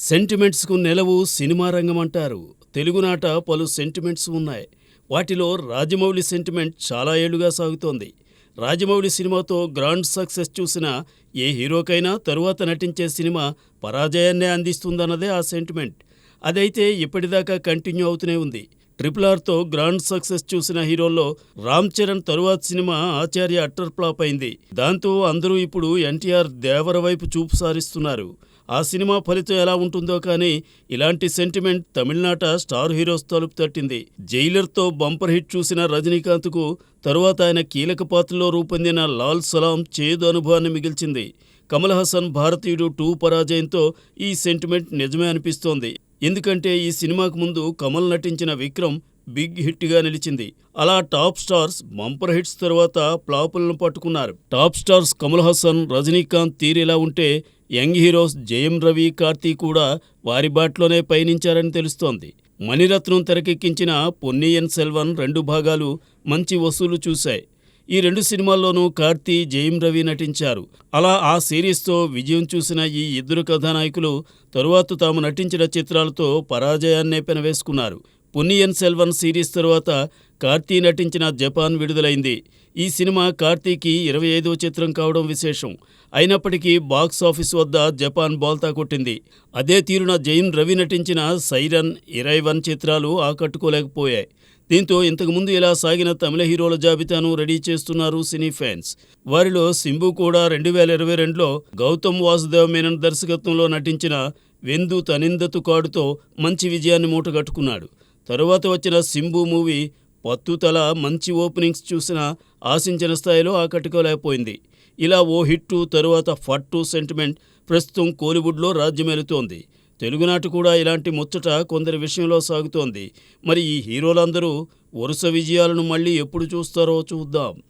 సెంటిమెంట్స్‌కు నెలవు cinema రంగమంటారు. తెలుగునాట పలు sentiments ఉన్నాయి. వాటిలో రాజమౌళి సెంటిమెంట్ చాలా ఏళ్లుగా సాగుతోంది. రాజమౌళి సినిమాతో గ్రాండ్ సక్సెస్ చూసిన ఏ హీరోకైనా తరువాత నటించే సినిమా పరాజయాన్నే అందిస్తుందన్నదే ఆ సెంటిమెంట్. అదైతే ఇప్పటిదాకా కంటిన్యూ అవుతూనే ఉంది. RRRతో గ్రాండ్ సక్సెస్ చూసిన హీరోల్లో రామ్ చరణ్ తరువాత సినిమా ఆచార్య అట్టర్ ఫ్లాప్ అయింది. దాంతో అందరూ ఇప్పుడు ఎన్టీఆర్ దేవర వైపు చూపు సారిస్తున్నారు. ఆ సినిమా ఫలితం ఎలా ఉంటుందో కానీ ఇలాంటి సెంటిమెంట్ తమిళనాట స్టార్ హీరోస్ తలుపు తట్టింది. జైలర్తో బంపర్ హిట్ చూసిన రజనీకాంత్కు తరువాత ఆయన కీలక పాత్రలో రూపొందిన లాల్ సలాం చేదు అనుభవాన్ని మిగిల్చింది. కమల్ హాసన్ భారతీయుడు 2 పరాజయంతో ఈ సెంటిమెంట్ నిజమే అనిపిస్తోంది. ఎందుకంటే ఈ సినిమాకు ముందు కమల్ నటించిన విక్రమ్ బిగ్ హిట్గా నిలిచింది. అలా టాప్ స్టార్స్ బంపర్ హిట్స్ తరువాత ఫ్లాపులను పట్టుకున్నారు. టాప్ స్టార్స్ కమల్ హాసన్, రజనీకాంత్ తీరేలా ఉంటే యంగ్ హీరోస్ జయం రవి, కార్తీ కూడా వారి బాటలోనే పయనించారని తెలుస్తోంది. మణిరత్నం తెరకెక్కించిన పొన్నియిన్ సెల్వన్ 2 భాగాలు మంచి వసూలు చూశాయి. ఈ 2 సినిమాల్లోనూ కార్తీ, జయం రవి నటించారు. అలా ఆ సిరీస్తో విజయం చూసిన ఈ ఇద్దరు కథానాయకులు తరువాత తాము నటించిన చిత్రాలతో పరాజయాన్నే పెనవేసుకున్నారు. పొన్నియిన్ సెల్వన్ సిరీస్ తరువాత కార్తీ నటించిన జపాన్ విడుదలైంది. ఈ సినిమా కార్తీకి 25వ చిత్రం కావడం విశేషం. అయినప్పటికీ బాక్సాఫీస్ వద్ద జపాన్ బోల్తా కొట్టింది. అదే తీరున జయం రవి నటించిన సైరన్, ఇరైవన్ చిత్రాలు ఆకట్టుకోలేకపోయాయి. దీంతో ఇంతకుముందు ఇలా సాగిన తమిళ హీరోల జాబితాను రెడీ చేస్తున్నారు సినీ ఫ్యాన్స్. వారిలో సింబు కూడా 2022లో గౌతమ్ వాసుదేవ్ మేనన్ దర్శకత్వంలో నటించిన వెందు తనిందతు కాడుతో మంచి విజయాన్ని మూటగట్టుకున్నాడు. తరువాత వచ్చిన సింబు మూవీ పత్తుతల మంచి ఓపెనింగ్స్ చూసినా ఆశించిన స్థాయిలో ఆకట్టుకోలేకపోయింది. ఇలా ఓ హిట్టు తరువాత ఫట్టు సెంటిమెంట్ ప్రస్తుతం కోలీవుడ్లో రాజ్యమేలుతోంది. తెలుగునాట కూడా ఇలాంటి ముచ్చట కొందరి విషయంలో సాగుతోంది. మరి ఈ హీరోలందరూ వరుస విజయాలను మళ్ళీ ఎప్పుడు చూస్తారో చూద్దాం.